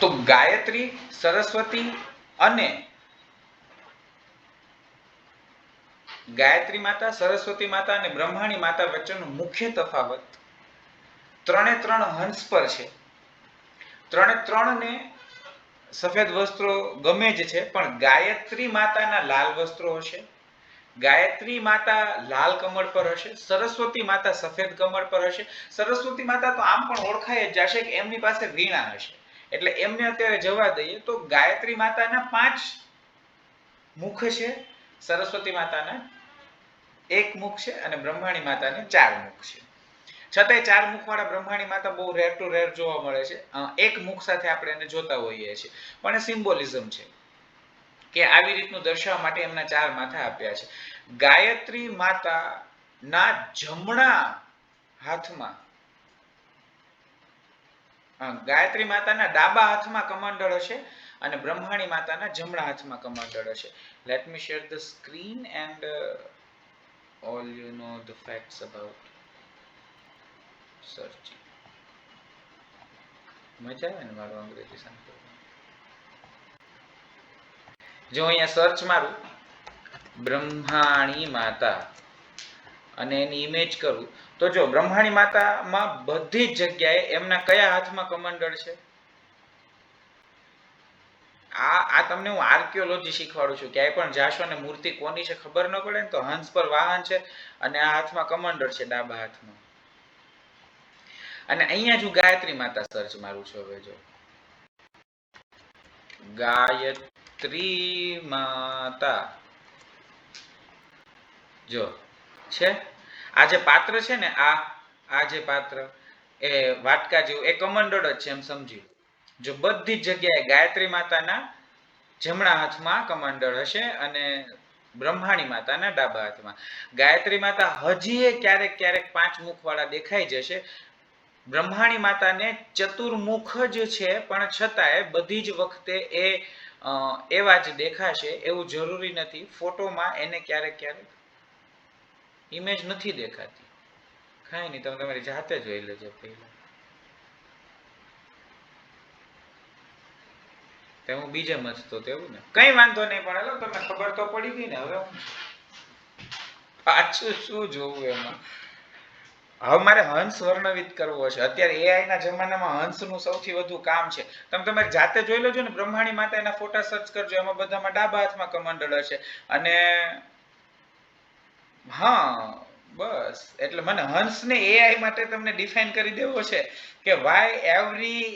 તો ગાયત્રી, સરસ્વતી અને ગાયત્રી માતા, સરસ્વતી માતા અને બ્રહ્માણી માતા વચ્ચેનો મુખ્ય તફાવત ત્રણે ત્રણ હંસ પર છે. ત્રણે ત્રણ ને સફેદ વસ્ત્રો ગમે જ છે, પણ ગાયત્રી માતાના લાલ વસ્ત્રો હશે, ગાયત્રી માતા લાલ કમળ પર હશે, સરસ્વતી માતા સફેદ કમળ પર હશે. સરસ્વતી માતા તો આમ પણ ઓળખાય જ જશે કે એમની પાસે વીણા હશે, એટલે એમને અત્યારે જવા દઈએ. તો ગાયત્રી માતાના 5 મુખ છે, સરસ્વતી માતાના 1 મુખ છે અને બ્રહ્માણી માતાને 4 મુખ છે. છતાંય 4 મુખવાળા બ્રહ્માણી માતા બહુ રેર ટુ રેર જોવા મળે છે. 1 મુખ સાથે આપણે એને જોતા હોઈએ છીએ, પણ એ સિમ્બોલિઝમ છે કે આવી રીતનું દર્શાવવા માટે એમના 4 માથા આપ્યા છે. ગાયત્રી માતાના જમણા હાથમાં, ગાયત્રી માતાના ડાબા હાથમાં કમંડળ હશે અને બ્રહ્માણી માતાના જમણા હાથમાં કમંડળ હશે. Let me share the screen and all you know the facts about searching. મજા આવે ને મારું અંગ્રેજી સાંભળવાનું. જો અહીંયા સર્ચ મારું બ્રહ્માણી માતા અને એની ઇમેજ કરું તો જો બ્રહ્માણી માતામાં બધી જ જગ્યાએ એમના કયા હાથમાં કમંડળ છે? આ તમને હું આર્કિયોલોજી શીખવાડું છું. ક્યાંય પણ જાશો ને મૂર્તિ કોની છે ખબર ન પડે ને તો હંસ પર વાહન છે અને આ હાથમાં કમંડળ છે ડાબા હાથમાં. અને અહીંયા જો ગાયત્રી માતા સર્ચ મારું છું, હવે જો ગાયત્રી માતા જો છે, આ જે પાત્ર છે ને, આ જે પાત્ર એ વાટકા જેવું એ કમંડળ જ છે એમ સમજી. જો બધી જ જગ્યાએ ગાયત્રી માતાના જમણા હાથમાં કમંડળ હશે અને બ્રહ્માણી માતાના ડાબા હાથમાં. ગાયત્રી માતા હજી ક્યારેક ક્યારેક 5 મુખવાળા દેખાઈ જશે. બ્રહ્માણી માતાને ચતુર્મુખ જ છે, પણ છતાંય બધી જ વખતે એ એવા જ દેખાશે એવું જરૂરી નથી. ફોટોમાં એને ક્યારેક ક્યારેક ઇમેજ નથી દેખાતી. કાંઈ નહીં, તમે તમારી જાતે જોઈ લેજો પહેલા. હું બીજે મથતો તેવું ને કઈ વાંધો નહીં, પણ હેલો તમને ખબર તો પડી ગઈ ને. હવે પાછું શું જોવું એમાં? હવે મારે હંસ વર્ણવિત કરવો છે. અત્યારે એઆઈ ના જમાનામાં હંસનું સૌથી વધુ કામ છે. તમે તમારી જાતે જોઈ લેજો ને. બ્રહ્માણી માતા એના ફોટા સર્ચ કરજો, એમાં બધામાં ડાબા હાથમાં કમંડળ હશે. અને હા બસ, એટલે મને હંસને એઆઈ માટે તમને ડિફાઇન કરી દેવો છે કે why every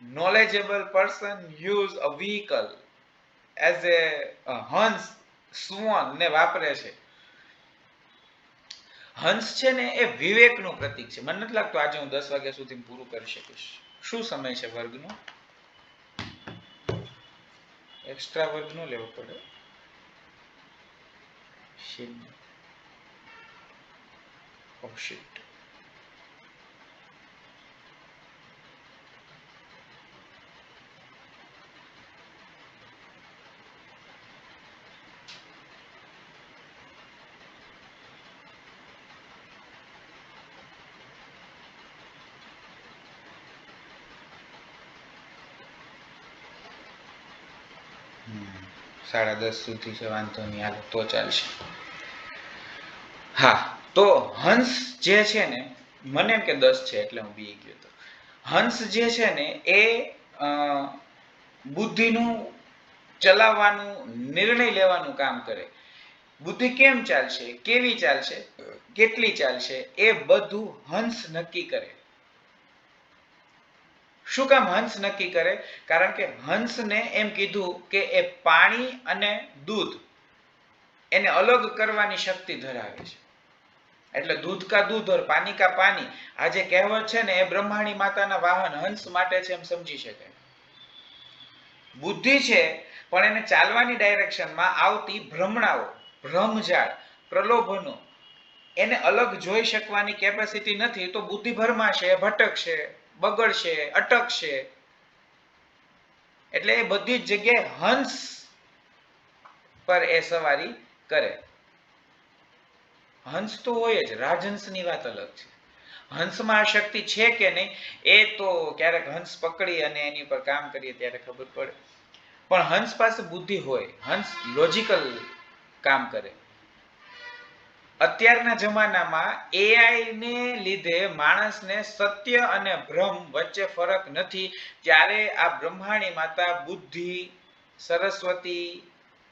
knowledgeable person use a vehicle as a હંસ સ્વન ને વાપરે છે. હંસ છે ને એ વિવેકનું પ્રતીક છે. મને નથી લાગતું આજે હું 10 વાગ્યા સુધી પૂરું કરી શકીશ. શું સમય છે વર્ગનો? એક્સ્ટ્રા વર્ગ નો લેવો પડે. Oh shit. સાડા 10 સુધી છે, વાંધો નહીં, હાલો તો ચાલશે. હા, તો હંસ જે છે ને, મને એમ કે 10 છે એટલે હું બી ગયો હતો. હંસ જે છે ને એ બુદ્ધિનું ચલાવવાનું, નિર્ણય લેવાનું કામ કરે. બુદ્ધિ કેમ ચાલશે, કેવી ચાલશે, કેટલી ચાલશે, એ બધું હંસ નક્કી કરે. શું કામ હંસ નક્કી કરે? કારણ કે હંસને એમ કીધું કે એ પાણી અને દૂધ એને અલગ કરવાની શક્તિ ધરાવે છે. એટલે દૂધ કા દૂધ ઓર પાણી કા પાણી, આ જે કહેવત છે ને એ બ્રહ્માણી માતાના વાહન હંસ માટે છે એમ સમજી શકાય. બુદ્ધિ છે પણ એને ચાલવાની ડાયરેક્શનમાં આવતી ભ્રમણાઓ, ભ્રમજાળ, પ્રલોભનો એને અલગ જોઈ શકવાની કેપેસિટી નથી. તો બુદ્ધિ ભરમાશે, ભટકશે, બગડશે, અટકશે. એટલે એ બધી જ જગ્યાએ હંસ પર એ સવારી કરે. હંસ તો હોય જ, રાજહંસની વાત અલગ છે. હંસમાં આ શક્તિ છે કે નહીં એ તો ક્યારેક હંસ પકડી અને એની પર કામ કરીએ ત્યારે ખબર પડે. પણ હંસ પાસે બુદ્ધિ હોય, હંસ લોજિકલ કામ કરે. અત્યારના જમાનામાં એઆઈ ને લીધે માણસને સત્ય અને ભ્રમ વચ્ચે ફરક નથી, ત્યારે આ બ્રહ્માણી માતા બુદ્ધિ, સરસ્વતી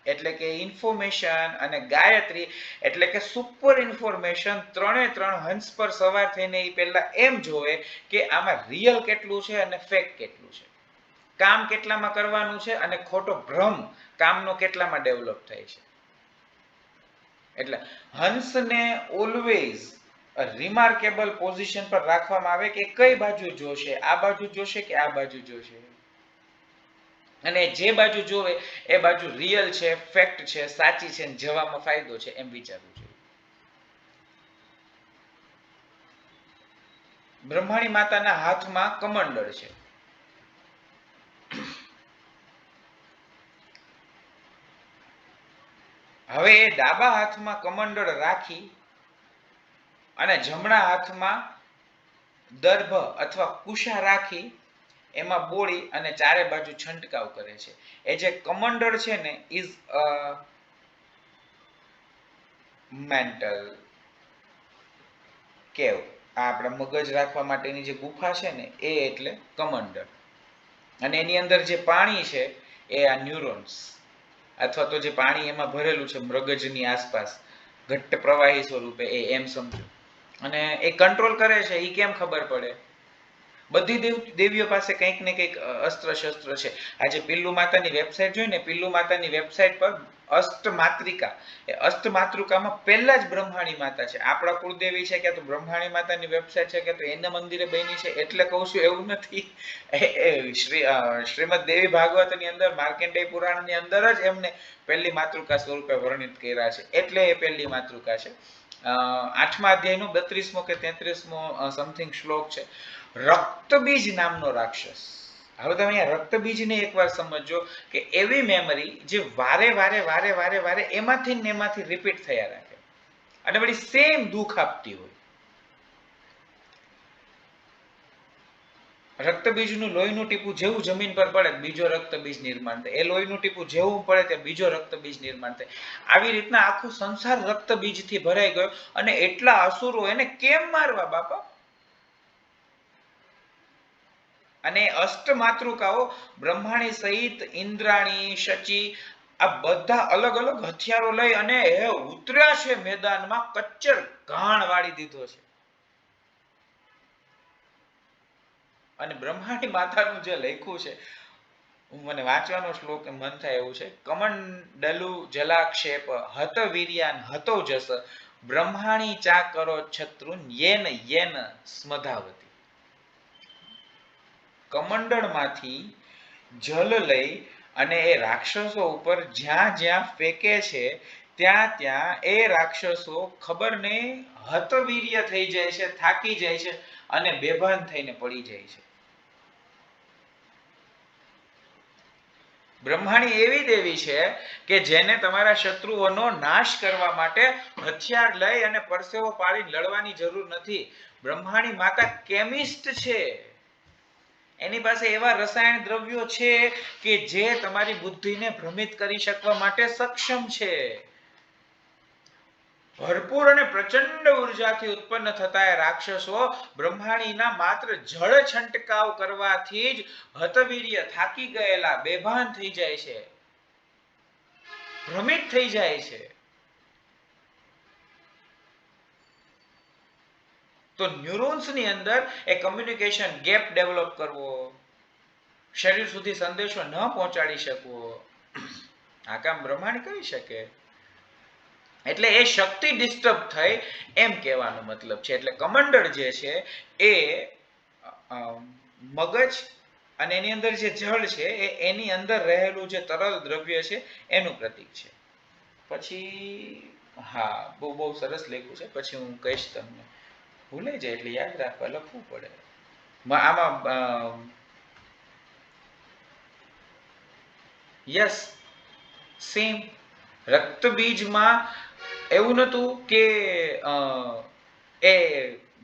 એટલે કે ઇન્ફોર્મેશન અને ગાયત્રી એટલે કે સુપર ઇન્ફોર્મેશન ત્રણ હંસ પર સવાર થઈને એ પહેલા એમ જોવે કે આમાં રિયલ કેટલું છે અને ફેક કેટલું છે, કામ કેટલામાં કરવાનું છે અને ખોટો ભ્રમ કામનો કેટલામાં ડેવલપ થાય છે. એટલે હંસને ઓલવેઝ રિમાર્કેબલ પોઝિશન પર રાખવામાં આવે કે કઈ બાજુ જોશે, આ બાજુ જોશે કે આ બાજુ જોશે, અને જે બાજુ જોવે એ બાજુ રિયલ છે, ફેક્ટ છે, સાચી છે, જવામાં ફાયદો છે એમ વિચારવું જોઈએ. બ્રહ્માણી માતાના હાથમાં કમંડળ છે. હવે એ ડાબા હાથમાં કમંડળ રાખી અને જમણા હાથમાં દર્ભ અથવા કુશા રાખી એમાં બોળી અને ચારે બાજુ છંટકાવ કરે છે. એ જે કમંડળ છે ને ઇઝ અ મેન્ટલ કેવ. આ આપણા મગજ રાખવા માટેની જે ગુફા છે ને એ એટલે કમંડળ, અને એની અંદર જે પાણી છે એ આ ન્યુરોન્સ અથવા તો જે પાણી એમાં ભરેલું છે મગજની આસપાસ ઘટ્ટ પ્રવાહી સ્વરૂપે એ એમ સમજો. અને એ કંટ્રોલ કરે છે એ કેમ ખબર પડે? બધી દેવીઓ પાસે કંઈક ને કંઈક અસ્ત્ર શસ્ત્ર છે. આજે પિલ્લુ માતાની વેબસાઇટ જોઈ ને, પિલ્લુ માતાની વેબસાઇટ પર અષ્ટમાત્રિકા, એ અષ્ટમાતૃકામાં પહેલા જ બ્રહ્માણી માતા છે. આપણા કુળદેવી છે કે તો બ્રહ્માણી માતાની વેબસાઇટ છે કે તો એના મંદિરે બની છે એટલે કહું છું એવું નથી. શ્રીમદ દેવી ભાગવતની અંદર માર્કંડેય પુરાણની અંદર જ એમને પહેલી માતૃકા સ્વરૂપે વર્ણિત કર્યા છે એટલે એ પહેલી માતૃકા છે. 8મા અધ્યાયનો 32મો કે 33મો સમથિંગ શ્લોક છે. રક્તબીજ નામનો રાક્ષસ. હવે તમે અહીંયા રક્તબીજને એકવાર સમજો કે એવી મેમરી જે વારે વારે વારે વારે વારે એમાંથી ને એમાંથી રિપીટ થયા રાખે અને વળી સેમ દુઃખ આપતી હોય. રક્તબીજનું લોહીનું ટીપું જેવું જમીન પર પડે બીજો રક્તબીજ નિર્માણ થાય, એ લોહીનું ટીપું જેવું પડે ત્યાં બીજો રક્તબીજ નિર્માણ થાય. આવી રીતના આખો સંસાર રક્તબીજથી ભરાઈ ગયો અને એટલા અસુરો એને કેમ મારવા બાપા? અને અષ્ટમાતૃકાઓ બ્રહ્માણી સહિત ઇન્દ્રાણી, શચી આ બધા અલગ અલગ હથિયારો લઈ અને એ ઉતર્યા છે મેદાનમાં, કચ્ચર ઘાણ વાળી દીધો છે. અને બ્રહ્માણી માતાનું જે લખ્યું છે, મને વાંચવાનો શ્લોક મન થાય એવું છે. કમંડલુ જલાક્ષેપ હત વીર્યાન હતો જસ બ્રહ્માણી ચા કરો છત્રુન યેન યેન સ્મધાવતી. કમંડળમાંથી જલ લઈ અને એ રાક્ષસો ઉપર જ્યાં જ્યાં ફેંકે છે ત્યાં ત્યાં એ રાક્ષસો ખબર નહીં હતવીર્ય થઈ જાય છે, થાકી જાય છે અને બેભાન થઈને પડી જાય છે. બ્રહ્માણી એવી દેવી છે કે જેને તમારા શત્રુઓનો નાશ કરવા માટે હથિયાર લઈ અને પરસેવો પાડી લડવાની જરૂર નથી. બ્રહ્માણી માતા કેમિસ્ટ છે. એની પાસે એવા રસાયણ દ્રવ્યો છે કે જે તમારી બુદ્ધિને ભ્રમિત કરી શકવા માટે સક્ષમ છે. ભરપૂર અને પ્રચંડ ઉર્જાથી ઉત્પન્ન થતા રાક્ષસો બ્રહ્માણીના માત્ર જળ છંટકાવ કરવાથી જ હતવીર્ય, થાકી ગયેલા, બેભાન થઈ જાય છે, ભ્રમિત થઈ જાય છે. તો ન્યુરોન્સની અંદર એ કમ્યુનિકેશન ગેપ ડેવલપ કરવો, શરીર સુધી સંદેશો ન પહોંચાડી શકવો, આ કામ બ્રહ્માણી કરી શકે. એટલે એ શક્તિ ડિસ્ટર્બ થઈ એમ કહેવાનો મતલબ છે. એટલે કમંડળ જે છે એ મગજ અને એની અંદર જે જળ છે એ એની અંદર રહેલું જે તરલ દ્રવ્ય છે એનું પ્રતીક છે. પછી હા, બહુ બહુ સરસ લખ્યું છે. પછી હું કહીશ તમને, ભૂલાઈ જાય એટલે યાદ રાખવા લખવું પડે. આમાં યસ સેમ રક્તબીજમાં એવું નતું કે એ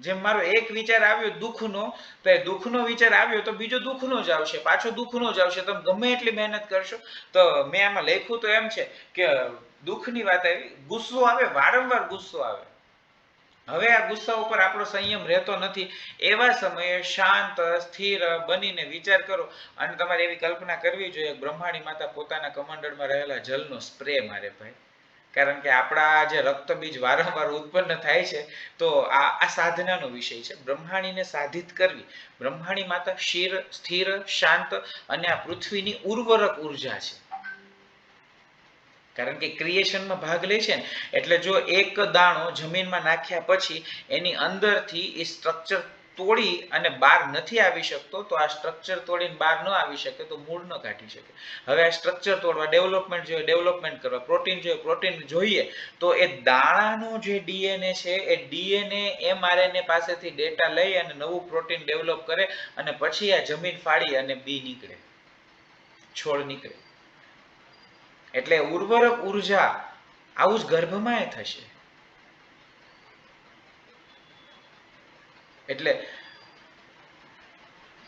જેમ મારો એક વિચાર આવ્યો દુઃખનો, તો એ દુઃખનો વિચાર આવ્યો તો બીજો દુઃખનો જ આવશે, પાછો દુઃખનો જ આવશે. તમે ગમે એટલી મહેનત કરશો. તો મેં આમાં લખ્યું તો એમ છે કે દુઃખની વાત આવી, ગુસ્સો આવે, વારંવાર ગુસ્સો આવે. હવે આ ગુસ્સા ઉપર આપણો સંયમ રહેતો નથી. એવા સમયે શાંત સ્થિર બનીને વિચાર કરો. અને તમારે એવી કલ્પના કરવી જોઈએ, બ્રહ્માણી માતા પોતાના કમંડળમાં રહેલા જલનો સ્પ્રે મારે ભાઈ. કારણ કે આપણા જે રક્તબીજ વારંવાર ઉત્પન્ન થાય છે, તો આ સાધનાનો વિષય છે. બ્રહ્માણીને સાધિત કરવી. બ્રહ્માણી માતા સ્થિર, શાંત અને આ પૃથ્વીની ઉર્વરક ઉર્જા છે. કારણ કે ક્રિએશનમાં ભાગ લે છે ને, એટલે જો એક દાણો જમીનમાં નાખ્યા પછી એની અંદરથી એ સ્ટ્રક્ચર તોડી અને બહાર નથી આવી શકતો, તો આ સ્ટ્રક્ચર તોડીને બહાર ન આવી શકે તો મૂળ ન કાઢી શકે. હવે આ સ્ટ્રક્ચર તોડવા ડેવલપમેન્ટ જોઈએ, ડેવલપમેન્ટ કરવા પ્રોટીન જોઈએ, પ્રોટીન જોઈએ, તો એ દાણાનો જે ડીએનએ છે, એ ડીએનએ એમઆરએનએ પાસેથી ડેટા લઈ અને નવું પ્રોટીન ડેવલપ કરે, અને પછી આ જમીન ફાડી અને બી નીકળે, છોડ નીકળે. એટલે ઉર્વરક ઉર્જા આવું જ ગર્ભમાં થશે. એટલે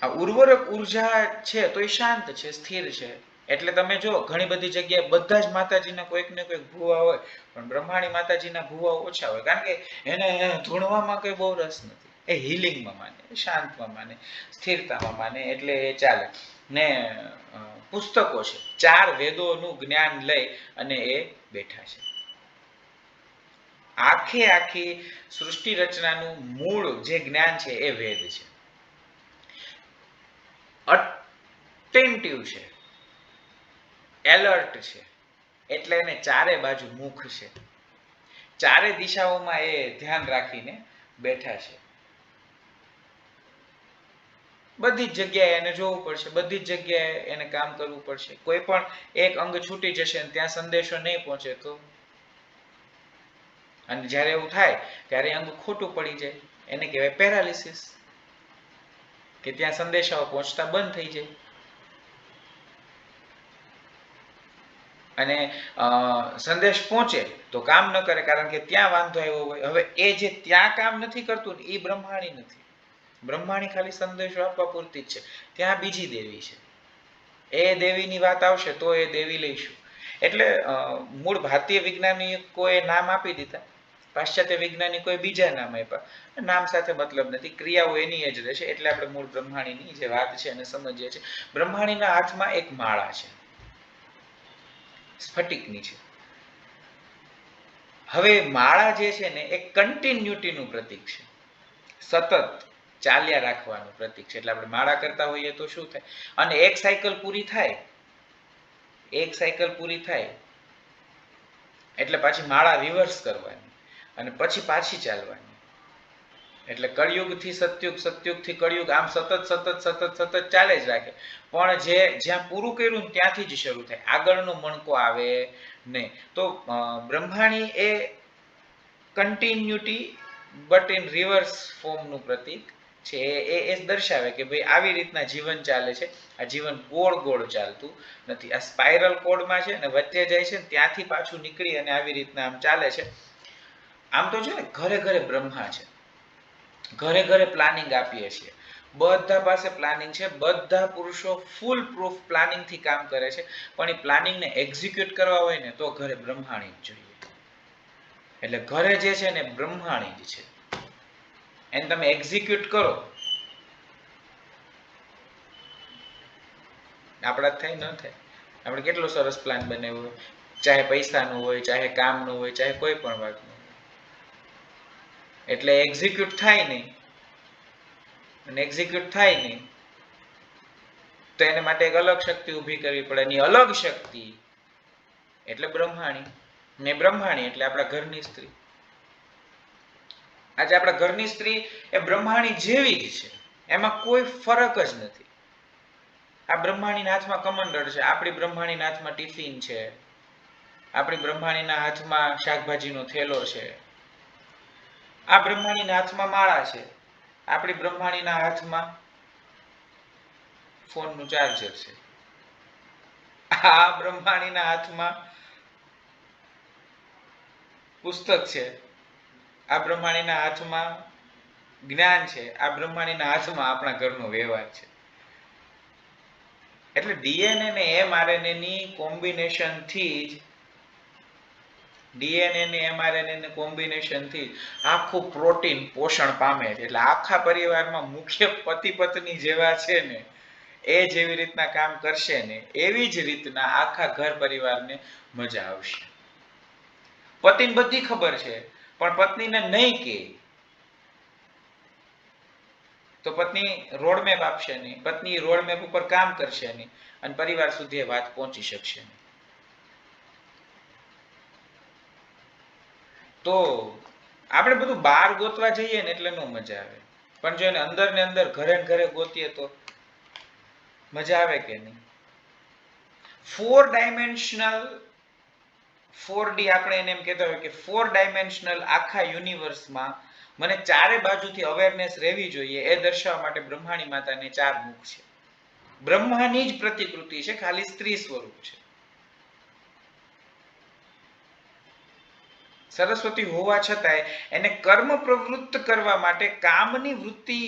આ ઉર્વરક ઉર્જા છે તો એ શાંત છે, સ્થિર છે. એટલે તમે જો ઘણી બધી જગ્યાએ બધા જ માતાજીના કોઈક ને કોઈક ભૂવા હોય, પણ બ્રહ્માણી માતાજીના ભૂવા ઓછા હોય. કારણ કે એને ધૂણવામાં કઈ બહુ રસ નથી. એ હિલિંગમાં માને, શાંતમાં માને, સ્થિરતામાં માને, એટલે એ ચાલે. ને પુસ્તકો છે, 4 વેદોનું જ્ઞાન લઈ અને એ બેઠા છે. આખી સૃષ્ટિ રચનાનું મૂળ જે જ્ઞાન છે એ વેદ છે. અટેન્ટિવ છે, એલર્ટ છે, એટલે એને ચારે બાજુ મુખ છે. ચારે દિશાઓમાં એ ધ્યાન રાખીને બેઠા છે. બધી જ જગ્યાએ એને જોવું પડશે, બધી જ જગ્યાએ એને કામ કરવું પડશે. કોઈ પણ એક અંગ છૂટી જશે અને ત્યાં સંદેશો નહીં પહોંચે તો, અને જ્યારે એવું થાય ત્યારે અંગ ખોટું પડી જાય, એને કહેવાય પેરાલિસિસ, કે ત્યાં સંદેશાઓ પહોંચતા બંધ થઈ જાય. અને સંદેશ પહોંચે તો કામ ન કરે, કારણ કે ત્યાં વાંધો આવ્યો હોય. હવે એ જે ત્યાં કામ નથી કરતું ને, એ બ્રહ્માણી નથી. બ્રહ્માણી ખાલી સંદેશો આપવા પૂરતી જ છે. ત્યાં બીજી દેવી છે, એ દેવીની વાત આવશે તો એ દેવી લઈશું. એટલે મૂળ ભારતીય વૈજ્ઞાનિકોએ નામ આપી દીધા, પાશ્ચાત્ય વૈજ્ઞાનિકોએ બીજા નામ આપ્યા. નામ સાથે મતલબ નથી, ક્રિયાઓ એની જ રહેશે. એટલે આપણે મૂળ બ્રહ્માણીની જે વાત છે એને સમજીએ છીએ. બ્રહ્માણીના હાથમાં એક માળા છે, સ્ફટિકની છે. હવે માળા જે છે ને એ કન્ટિન્યુટીનું પ્રતીક છે, સતત ચાલ્યા રાખવાનું પ્રતીક છે. એટલે આપણે માળા કરતા હોઈએ તો શું થાય, અને એક સાયકલ પૂરી થાય, એક સાયકલ પૂરી થાય એટલે પાછી માળા રિવર્સ કરવાની, અને પછી પાછી ચાલવાની. એટલે કળિયુગથી સતયુગ, સતયુગથી કળિયુગ, આમ સતત ચાલે જ રાખે. પણ જ્યાં પૂરું કર્યું ત્યાંથી જ શરૂ થાય, આગળનો મણકો આવે નહીં. તો બ્રહ્માણી એ કન્ટિન્યુટી બટ ઇન રિવર્સ ફોર્મનું પ્રતીક છે. એ દર્શાવે કે ભાઈ આવી રીતના જીવન ચાલે છે. આ જીવન ગોળ ગોળ ચાલતું નથી, આ સ્પાઇરલ કોડમાં છે ને વચ્ચે જાય છે, ત્યાંથી પાછું નીકળી અને આવી રીતના આમ ચાલે છે. આમ તો છે ને ઘરે ઘરે બ્રહ્મા છે, ઘરે ઘરે પ્લાનિંગ આપીએ છીએ, બધા પાસે પ્લાનિંગ છે. બધા પુરુષો ફૂલ પ્રૂફ પ્લાનિંગથી કામ કરે છે. પણ એ પ્લાનિંગને એક્ઝિક્યુટ કરવા હોય ને તો ઘરે બ્રહ્માણી જ જોઈએ. એટલે ઘરે જે છે ને બ્રહ્માણી જ છે, એને તમે એક્ઝિક્યુટ કરો, આપણા થાય ન થાય. આપણે કેટલો સરસ પ્લાન બનાવ્યો હોય, ચાહે પૈસાનો હોય, ચાહે કામનો હોય, ચાહે કોઈ પણ વાતનો. એટલે એક્ઝિક્યુટ થાય નહીં, અને એક્ઝિક્યુટ થાય નહીં તો એને માટે એક અલગ શક્તિ ઊભી કરવી પડે. એની અલગ શક્તિ એટલે બ્રહ્માણી, ને બ્રહ્માણી એટલે આપણા ઘરની સ્ત્રી. આજે આપણા ઘરની સ્ત્રી એ બ્રહ્માણી જેવી જ છે, એમાં કોઈ ફરક જ નથી. આ બ્રહ્માણીના હાથમાં કમંડળ છે, આપણી બ્રહ્માણીના હાથમાં ટિફિન છે, આપણી બ્રહ્માણીના હાથમાં શાકભાજીનો થેલો છે, આ બ્રહ્માણીના હાથમાં માળા છે, આપણી બ્રહ્માણીના હાથમાં ફોનનું ચાર્જર છે, આ બ્રહ્માણીના હાથમાં પુસ્તક છે, આ બ્રહ્માણીના હાથમાં જ્ઞાન છે, આ બ્રહ્માણીના હાથમાં આપણા ઘરનો વ્યવહાર છે. એટલે ડીએનએ ને એમઆરએનએ ની કોમ્બિનેશન થી જ ડીએનએ ને એમઆરએનએ ને કોમ્બિનેશન થી આખું પ્રોટીન પોષણ પામે છે. એટલે આખા પરિવારમાં મુખ્ય પતિ પત્ની જેવા છે ને એ જેવી રીતના કામ કરશે ને એવી જ રીતના આખા ઘર પરિવારને મજા આવશે. પતિને બધી ખબર છે પણ પત્નીને નહીં કે તો પત્ની રોડમેપ આપશે નહીં, પત્ની રોડમેપ ઉપર કામ કરશે નહીં અને પરિવાર સુધી એ વાત પહોંચી શકશે નહીં. તો આપણે બધું બહાર ગોતવા જઈએ ને એટલે નો મજા આવે, પણ જો એને અંદર ને અંદર ઘરે ને ઘરે ગોતીએ તો મજા આવે કે નહીં. 4 ડાયમેન્શનલ 4D આપણે એને એમ કહેતા હોય કે 4 ડાયમેન્શનલ આખા યુનિવર્સમાં મને ચારે બાજુથી અવેરનેસ રહેવી જોઈએ એ દર્શાવવા માટે બ્રહ્માણી માતાને 4 મુખ છે. બ્રહ્માની જ પ્રતિકૃતિ છે, ખાલી સ્ત્રી સ્વરૂપ છે. સરસ્વતી હોવા છતાંય એને કર્મ પ્રવૃત્ત કરવા માટે કામની વૃત્તિ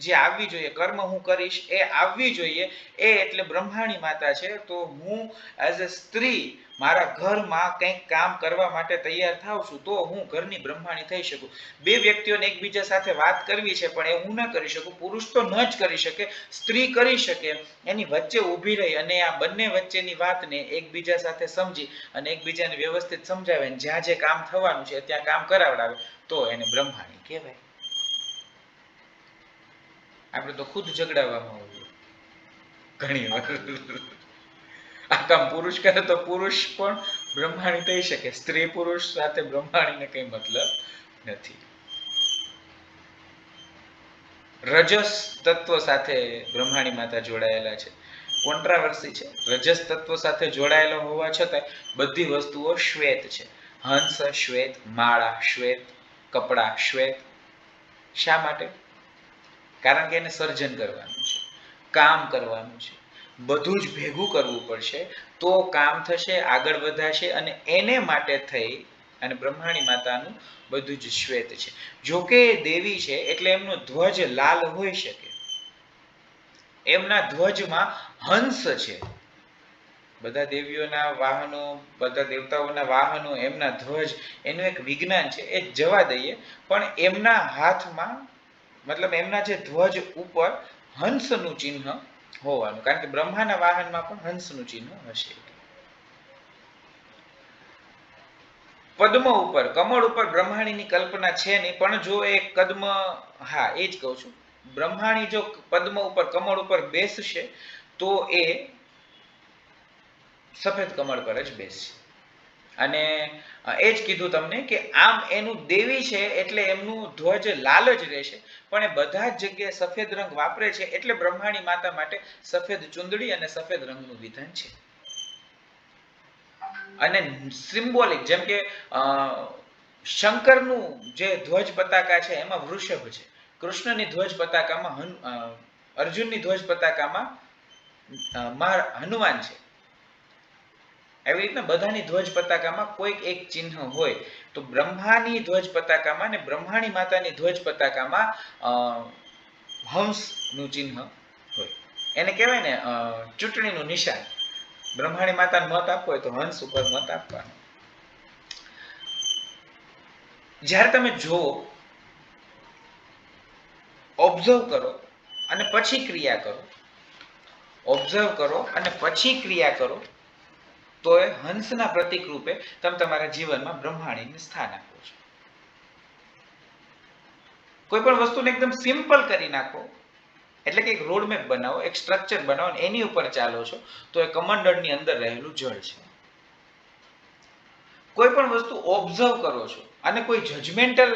જે આવવી જોઈએ, કર્મ હું કરીશ એ આવવી જોઈએ, એ એટલે બ્રહ્માણી માતા છે. તો હું એઝ અ સ્ત્રી મારા ઘરમાં કંઈક કામ કરવા માટે તૈયાર થાવ છું તો હું ઘરની બ્રહ્માણી થઈ શકું. બે વ્યક્તિઓને એકબીજા સાથે વાત કરવી છે પણ એ હું ન કરી શકું, પુરુષ તો ન જ કરી શકે, સ્ત્રી કરી શકે. એની વચ્ચે ઊભી રહી અને આ બંને વચ્ચેની વાતને એકબીજા સાથે સમજી અને એકબીજાને વ્યવસ્થિત સમજાવે અને જ્યાં જે કામ થવાનું છે ત્યાં કામ કરાવડાવે તો એને બ્રહ્માણી કહેવાય. આપણે તો ખુદ ઝઘડાવવામાં હોઈએ ઘણી વાર. આ કામ પુરુષ કરે તો પુરુષ પણ બ્રહ્માણી થઈ શકે, સ્ત્રી પુરુષ સાથે બ્રહ્માણીને કઈ મતલબ નથી. રજસ તત્વ સાથે બ્રહ્માણી માતા જોડાયેલા છે. કોન્ટ્રાવર્સી છે, રજસ તત્વ સાથે જોડાયેલો હોવા છતાં બધી વસ્તુઓ શ્વેત છે. હંસ શ્વેત, માળા શ્વેત, કપડા શ્વેત. શા માટે? કારણ કે એને સર્જન કરવાનું છે, કામ કરવાનું છે, બધું જ ભેગું કરવું પડશે તો કામ થશે, આગળ વધાશે. અને એને માટે થઈ અને બ્રહ્માણી માતાનું બધું જ શ્વેત છે. જોકે દેવી છે એટલે એમનો ધ્વજ લાલ હોઈ શકે, એમના ધ્વજમાં હંસ છે. બધા દેવીઓના વાહનો, બધા દેવતાઓના વાહનો, એમના ધ્વજ, એનું એક વિજ્ઞાન છે, એ જવા દઈએ. પણ એમના હાથમાં મતલબ એમના જે ધ્વજ ઉપર હંસનું ચિહ્ન હોવાનું, કારણ કે બ્રહ્માના વાહનમાં પણ હંસનું ચિહ્ન હશે. પદ્મ ઉપર, કમળ ઉપર બ્રહ્માણીની કલ્પના છે નહીં, પણ જો એ કદમ, હા એ જ કહું છું, બ્રહ્માણી જો પદ્મ ઉપર, કમળ ઉપર બેસશે તો એ સફેદ કમળ પર જ બેસશે. અને એ જ કીધું તમને કે આમ એનું દેવી છે એટલે એમનું ધ્વજ લાલ જ રહેશે, પણ એ બધા જ જગ્યાએ સફેદ રંગ વાપરે છે એટલે બ્રહ્માણી માતા માટે સફેદ ચુંદડી અને સફેદ રંગનું વિધાન છે. અને સિમ્બોલિક, જેમ કે શંકરનું જે ધ્વજ પતાકા છે એમાં વૃષભ છે, કૃષ્ણની ધ્વજ પતાકામાં અર્જુનની ધ્વજ પતાકામાં હનુમાન છે. એવી રીતના બધાની ધ્વજ પતાકામાં કોઈક એક ચિહ્ન હોય. તો બ્રહ્માની ધ્વજ પતાકામાં ને બ્રહ્માણી માતાની ધ્વજ પતાકામાં હંસનું ચિહ્ન હોય. એને કહેવાય ને ચૂંટણીનું નિશાન. બ્રહ્માણી માતાને મત આપવો હોય તો હંસ ઉપર મત આપવાનો. જ્યારે તમે જુઓ, ઓબ્ઝર્વ કરો અને પછી ક્રિયા કરો, ઓબ્ઝર્વ કરો અને પછી ક્રિયા કરો, તો એ હંસના પ્રતીક રૂપે તમે તમારા જીવનમાં બ્રહ્માણીને સ્થાન આપો છો. કોઈ પણ વસ્તુને એકદમ સિમ્પલ કરી નાખો, એટલે કે એક રોડમેપ બનાવો, એક સ્ટ્રક્ચર બનાવો અને એની ઉપર ચાલો છો તો એ કમંડળની અંદર રહેલું જળ છે. કોઈ પણ વસ્તુ ઓબ્ઝર્વ કરો છો અને કોઈ જજમેન્ટલ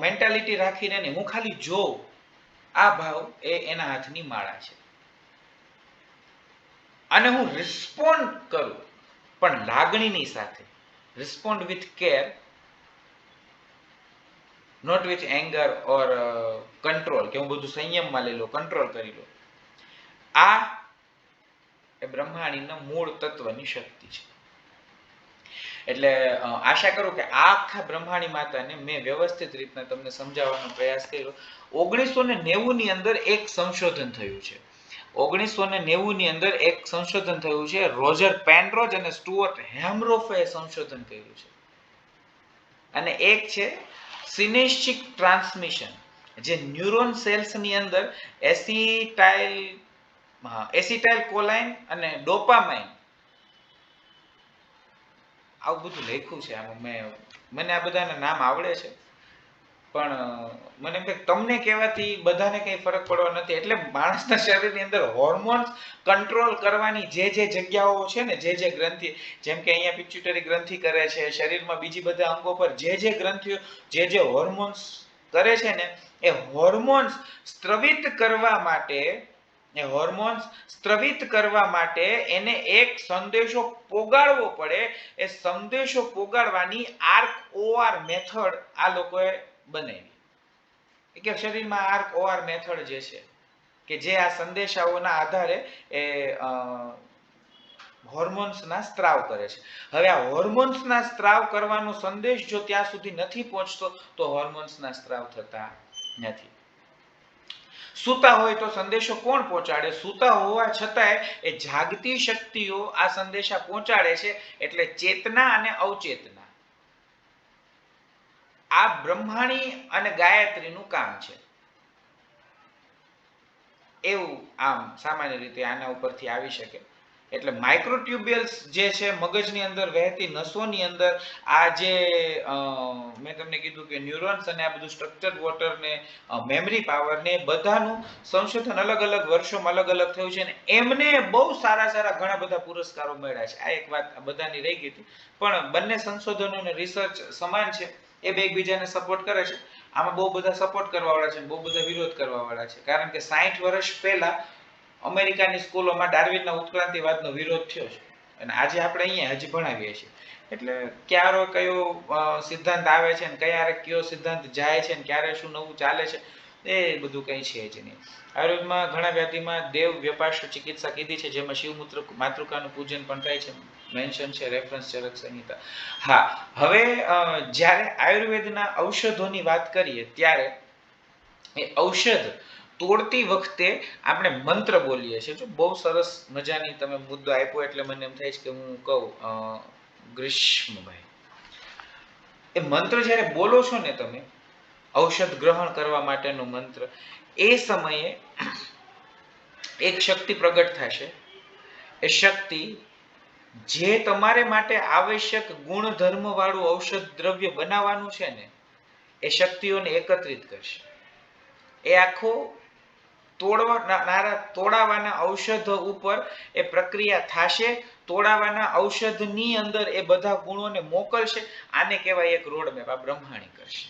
મેન્ટાલિટી રાખીને નહીં, હું ખાલી જોઉં, આ ભાવ એ એના હાથની માળા છે. અને હું રિસ્પોન્ડ કરું પણ લાગણીની સાથે, respond with care, not with anger or control, કે હું બધું સંયમમાં લઈ લો, કંટ્રોલ કરી લો. આ એ બ્રહ્માણીના મૂળ તત્વની શક્તિ છે. એટલે આશા કરું કે આ આખા બ્રહ્માણી માતાને મેં વ્યવસ્થિત રીતના તમને સમજાવવાનો પ્રયાસ કર્યો. 1990 ની અંદર એક સંશોધન થયું છે. 1990 ની અંદર એક સંશોધન થયું છે. રોજર પેનરોજ અને સ્ટુઅર્ટ હેમરોફે સંશોધન કર્યું છે. અને એક છે સિનેપ્ટિક ટ્રાન્સમિશન, જે ન્યુરોન સેલ્સ ની અંદર એસિટાઇલ કોલાઇન અને ડોપામાઇન આવું બધું લખ્યું છે આમાં. મને આ બધાના નામ આવડે છે પણ મને એમ કે તમને કહેવાથી બધાને કંઈ ફરક પડવા નથી. એટલે માણસના શરીરની અંદર હોર્મોન્સ કંટ્રોલ કરવાની જે જગ્યાઓ છે ને, જે ગ્રંથિ, જેમ કે અહીંયા પિટ્યુટરી ગ્રંથિ કરે છે, શરીરમાં બીજી બધા અંગો પર જે ગ્રંથિઓ જે હોર્મોન્સ કરે છે ને, એ હોર્મોન્સ સ્ત્રવિત કરવા માટે એને એક સંદેશો પોગાડવો પડે. એ સંદેશો પોગાડવાની આર્ક-OR મેથડ આ લોકોએ બનાવી. કે શરીરમાં આર્ક-OR મેથડ જે છે કે જે આ સંદેશાઓના આધારે એ હોર્મોન્સના સ્ત્રાવ કરે છે. હવે આ હોર્મોન્સના સ્ત્રાવ કરવાનો સંદેશ જો ત્યાં સુધી નથી પહોંચતો તો હોર્મોન્સના સ્ત્રાવ થતા નથી. સૂતા હોય તો સંદેશો કોણ પહોંચાડે? સૂતા હોવા છતાંય એ જાગતી શક્તિઓ આ સંદેશા પહોંચાડે છે. એટલે ચેતના અને અવચેતના આ બ્રહ્માણી અને ગાયત્રીનું કામ છે. એવું આમ સામાન્ય રીતે આના ઉપરથી આવી શકે. એટલે માઇક્રોટ્યુબ્યુલ્સ જે છે મગજની અંદર વહેતી નસોની અંદર આ જે મેં તમને કીધું કે ન્યુરોન્સ અને આ બધું સ્ટ્રક્ચર વોટર ને મેમરી પાવર ને બધાનું સંશોધન અલગ અલગ વર્ષોમાં અલગ અલગ થયું છે. અને એમને બહુ સારા ઘણા બધા પુરસ્કારો મળ્યા છે. આ એક વાત બધાની રહી ગઈ હતી, પણ બંને સંશોધનો અને રિસર્ચ સમાન છે. એ બે એકબીજાને સપોર્ટ કરે છે. આમાં બહુ બધા સપોર્ટ કરવાવાળા છે, બહુ બધા વિરોધ કરવાવાળા છે. કારણ કે 60 વર્ષ પહેલા અમેરિકાની સ્કૂલોમાં ડાર્વિનના ઉત્ક્રાંતિવાદનો વિરોધ થયો છે અને આજે આપણે અહીંયા હજી ભણાવીએ છીએ. એટલે ક્યારે કયો સિદ્ધાંત આવે છે ને ક્યારે કયો સિદ્ધાંત જાય છે ને ક્યારે શું નવું ચાલે છે એ બધું કંઈ છે જ નહીં. આયુર્વેદમાં ઘણા વ્યાધિમાં દેવ વ્યપાશ્ર ચિકિત્સા કીધી છે, જેમાં શિવમૂત્ર માતૃકાનું પૂજન પણ થાય છે, મેન્શન છે, રેફરન્સ ચરક સંહિતા. હા, હવે જ્યારે આયુર્વેદના ઔષધોની વાત કરીએ ત્યારે એ ઔષધ તોડતી વખતે આપણે મંત્ર બોલીએ છીએ. જો બહુ સરસ મજાની તમે મુદ્દો આપ્યો એટલે મને એમ થાય છે કે હું કહું ગ્રીષ્મભાઈ, એ મંત્ર જ્યારે બોલો છો ને તમે, ઔષધ ગ્રહણ કરવા માટેનો મંત્ર, એ સમયે એક શક્તિ પ્રગટ થશે. એ શક્તિ જે તમારે માટે આવશ્યક ગુણધર્મ વાળું ઔષધ દ્રવ્ય બનાવવાનું છે ને, એ શક્તિઓને એકત્રિત કરશે. એ આખો તોડાવાના ઔષધ ઉપર એ પ્રક્રિયા થશે. તોડાવાના ઔષધની અંદર એ બધા ગુણોને મોકલશે. આને કહેવાય એક રોડમેપ. આ બ્રહ્માણી કરશે.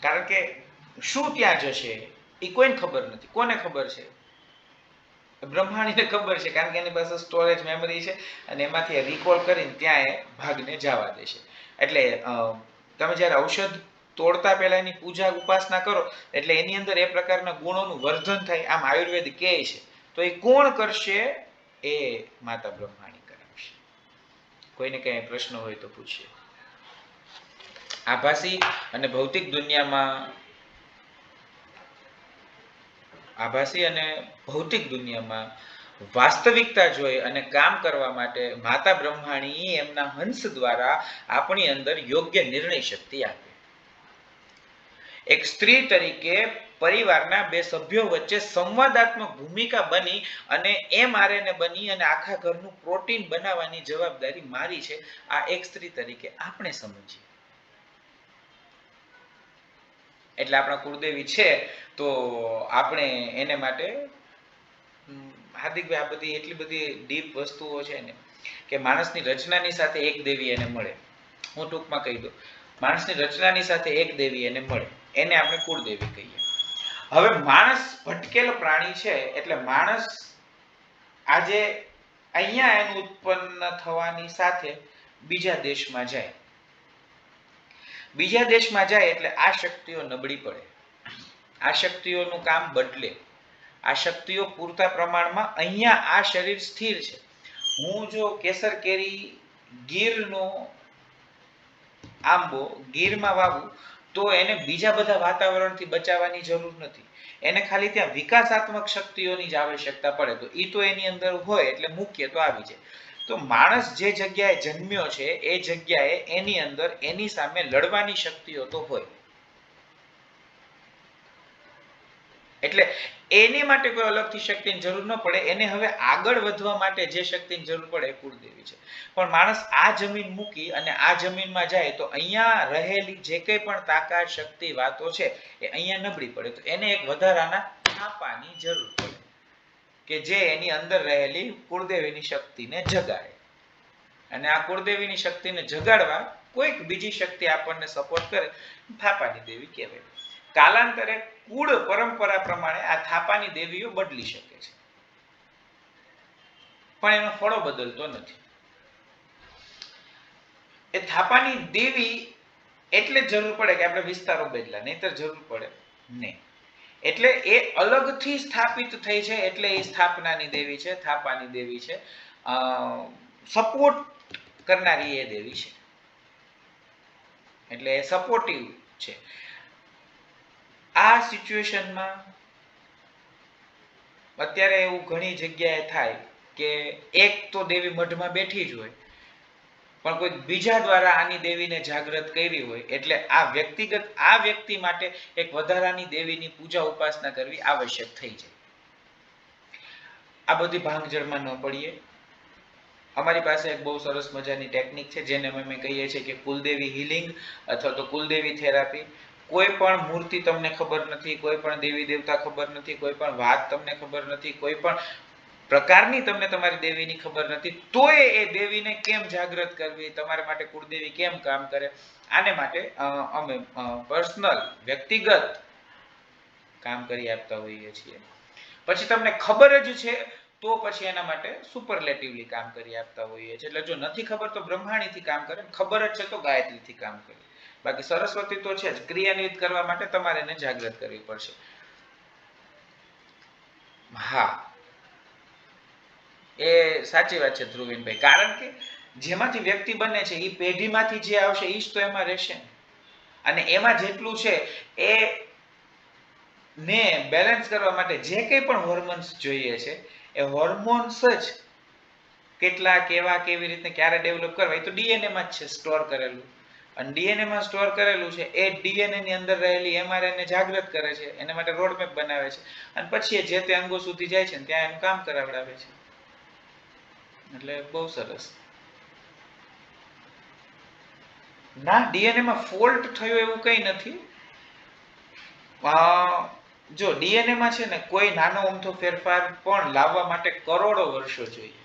કારણ કે શું ત્યાં જશે એ કોઈને ખબર નથી. કોને ખબર છે? બ્રહ્માણીને ખબર છે, કારણ કે એની પાસે સ્ટોરેજ મેમરી છે અને એમાંથી રિકોલ કરીને ત્યાં એ ભાગને જવા દેશે. એટલે તમે જ્યારે ઔષધ તોડતા પહેલા એની પૂજા ઉપાસના કરો એટલે એની અંદર એ પ્રકારના ગુણોનું વર્ધન થાય. આમ આયુર્વેદ કહે છે. તો એ કોણ કરશે? એ માતા બ્રહ્માણી કરાવશે. કોઈને કઈ પ્રશ્ન હોય તો પૂછીએ. આભાસી અને ભૌતિક દુનિયામાં વાસ્તવિકતા જોઈ અને કામ કરવા માટે માતા બ્રહ્માણી એમના હંસ દ્વારા આપણી અંદર યોગ્ય નિર્ણય શક્તિ આપે. એક સ્ત્રી તરીકે પરિવારના બે સભ્યો વચ્ચે સંવાદાત્મક ભૂમિકા બની અને mRNA બની અને આખા ઘરનું પ્રોટીન બનાવવાની જવાબદારી મારી છે. આ એક સ્ત્રી તરીકે આપણે સમજીએ. એટલે આપણા કુળદેવી છે તો આપણે એને માટે હાર્દિકભાઈ આ બધી એટલી બધી ડીપ વસ્તુઓ છે ને કે માણસની રચનાની સાથે એક દેવી એને મળે. હું ટૂંકમાં કહી દઉં, માણસની રચનાની સાથે એક દેવી એને મળે, એને આપણે કુળદેવી કહીએ. હવે માણસ ભટકેલ પ્રાણી છે. એટલે માણસ આજે અહીંયા એનું ઉત્પન્ન થવાની સાથે બીજા દેશમાં જાય. બીજા દેશમાં જાય એટલે આ શક્તિઓ નબળી પડે, આ શક્તિઓનું કામ બદલે, આ શક્તિઓ પૂરતા પ્રમાણમાં અહીંયા આ શરીર સ્થિર છે. હું જો કેસર કેરી ગીરનો આંબો ગીરમાં વાવું તો એને બીજા બધા વાતાવરણથી બચાવવાની જરૂર નથી. એને ખાલી ત્યાં વિકાસાત્મક શક્તિઓની જ આવશ્યકતા પડે, તો એ તો એની અંદર હોય એટલે મુખ્ય તો આવી જાય. તો માણસ જે જગ્યાએ જન્મ્યો છે એ જગ્યાએ એની અંદર એની સામે લડવાની શક્તિઓ તો હોય. એટલે એની માટે કોઈ અલગથી શક્તિની જરૂર ન પડે. એને હવે આગળ વધવા માટે જે શક્તિની જરૂર પડે એ કુળદેવી છે. પણ માણસ આ જમીન મૂકી અને આ જમીનમાં જાય તો અહીંયા રહેલી જે કંઈ પણ તાકાત શક્તિ વાતો છે એ અહીંયા નબળી પડે, તો એને એક વધારાના થાપાની જરૂર પડે કે જે એની અંદર રહેલી કુળદેવીની શક્તિને જગાડે. અને આ કુળદેવીની શક્તિને જગાડવા કોઈક બીજી શક્તિ આપણને સપોર્ટ કરે, થાપાની દેવી કહેવાય. કાલાંતરે કુળ પરંપરા પ્રમાણે આ થાપાની દેવીઓ બદલી શકે છે, પણ એનો ફળો બદલતો નથી. એ થાપાની દેવી એટલે જરૂર પડે કે આપણે વિસ્તારો બદલા, નહીતર જરૂર પડે નહીં. એટલે એ અલગથી સ્થાપિત થઈ છે એટલે એ સ્થાપનાની દેવી છે, થાપાની દેવી છે. સપોર્ટ કરનારી એ દેવી છે એટલે એ સપોર્ટિવ છે. આ સિચ્યુએશનમાં અત્યારે એવું ઘણી જગ્યાએ થાય કે એક તો દેવી મઢમાં બેઠી જ હોય, પણ કોઈ બીજા દ્વારા આની દેવીને જાગૃત કરી હોય, એટલે આ વ્યક્તિ માટે એક વધારાની દેવીની પૂજા ઉપાસના કરવી આવશ્યક થઈ જાય. આ બધી ભાંગજળમાં ન પડીએ. અમારી પાસે એક બહુ સરસ મજાની ટેકનિક છે જેને અમે કહીએ છીએ કે કુલદેવી હિલિંગ અથવા તો કુલદેવી થેરાપી. કોઈ પણ મૂર્તિ તમને ખબર નથી, કોઈ પણ દેવી દેવતા ખબર નથી, કોઈ પણ વાત તમને ખબર નથી, કોઈ પણ પ્રકારની તમને તમારી દેવીની ખબર નથી, તોય એ દેવીને કેમ જાગૃત કરવી, તમારા માટે કુળદેવી કેમ કામ કરે, આને માટે અમે પર્સનલ વ્યક્તિગત કામ કરી આપતા હોઈએ છીએ. પછી તમને ખબર જ છે તો પછી એના માટે સુપરલેટિવલી કામ કરી આપતા હોઈએ છીએ. એટલે જો નથી ખબર તો બ્રહ્માણીથી કામ કરે, ખબર જ છે તો ગાયત્રીથી કામ કરે. બાકી સરસ્વતી તો છે જ, ક્રિયાન્વિત કરવા માટે તમારે એને જાગૃત કરવી પડશે. હા, એ સાચી વાત છે ધ્રુવીનભાઈ. કારણ કે જેમાંથી વ્યક્તિ બને છે એ પેઢીમાંથી જે આવશે એ જ તો એમાં રહેશે, અને એમાં જેટલું છે એ ને બેલેન્સ કરવા માટે જે કંઈ પણ હોર્મોન્સ જોઈએ છે એ હોર્મોન્સ જ કેટલા કેવા કેવી રીતે ક્યારે ડેવલપ કરવા એ તો ડીએનએ માં જ છે સ્ટોર કરેલું. અને ડીએનએ માં સ્ટોર કરેલું છે એ ડીએનએ ની અંદર રહેલી એમઆરએનએ જાગૃત કરે છે, એના માટે રોડમેપ બનાવે છે, અને પછી જે તે અંગો સુધી જાય છે ત્યાં એનું કામ કરાવડાવે છે. એટલે બહુ સરસ. ના, ડીએનએ માં ફોલ્ટ થયો એવું કંઈ નથી. જો ડીએનએ માં છે ને કોઈ નાનો અમથો ફેરફાર પણ લાવવા માટે કરોડો વર્ષો જોઈએ.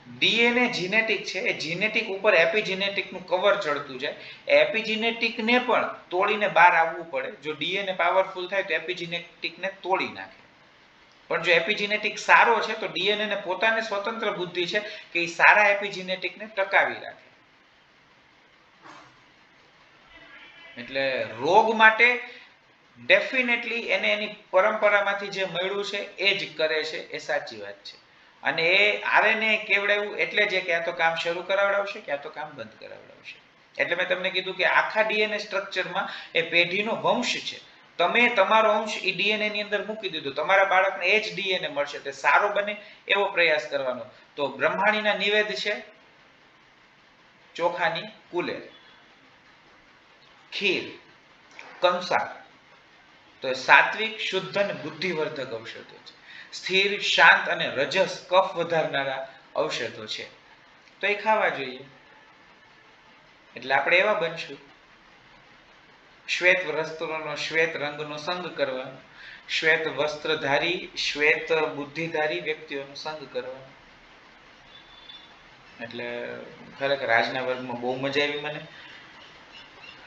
ડીએનએ જીનેટિક છે, એ જીનેટિક ઉપર એપિજીનેટિક નું કવર ચડતું જાય. એપિજીનેટિક ને પણ તોડીને બહાર આવવું પડે. જો ડીએનએ પાવરફુલ થાય તો એપિજીનેટિક ને તોડી નાખે. પણ જો એપિજીનેટિક સારો છે તો ડીએનએ ને પોતાને સ્વતંત્ર બુદ્ધિ છે કે એ સારા એપિજીનેટિક ને ટકાવી રાખે. એટલે રોગ માટે ડેફિનેટલી એને એની પરંપરામાંથી જે મળ્યું છે એ જ કરે છે, એ સાચી વાત છે. અને એ આરએનએ કેવડાવ્યું એટલે જે ક્યાં તો કામ શરૂ કરાવડાવશે, ક્યાં તો કામ બંધ કરાવડાવશે. એટલે મેં તમને કીધું કે આખા ડીએનએ સ્ટ્રક્ચરમાં એ પેઢીનો વંશ છે. તમે તમારો અંશ એ ડીએનએ ની અંદર મૂકી દીધો, તમારા બાળકને એ જ ડીએનએ મળશે, તે સારો બને એવો પ્રયાસ કરવાનો. તો બ્રહ્માણીના નિવેદ છે ચોખાની કુલેર, ખીર, કંસાર, તો સાત્વિક, શુદ્ધ અને બુદ્ધિવર્ધક ઔષધો છે. સ્થિર, શાંત અને રજસ કફ વધારનારા ઔષધો છે, તો એ ખાવા જોઈએ. એટલે આપણે એવા બનશું. શ્વેત વસ્ત્રોનો શ્વેત રંગનો સંગ કરવાનો, શ્વેત વસ્ત્રધારી શ્વેત બુદ્ધિધારી વ્યક્તિઓનો સંગ કરવાનો. એટલે ખરેખર આજના વર્ગમાં બહુ મજા આવી મને.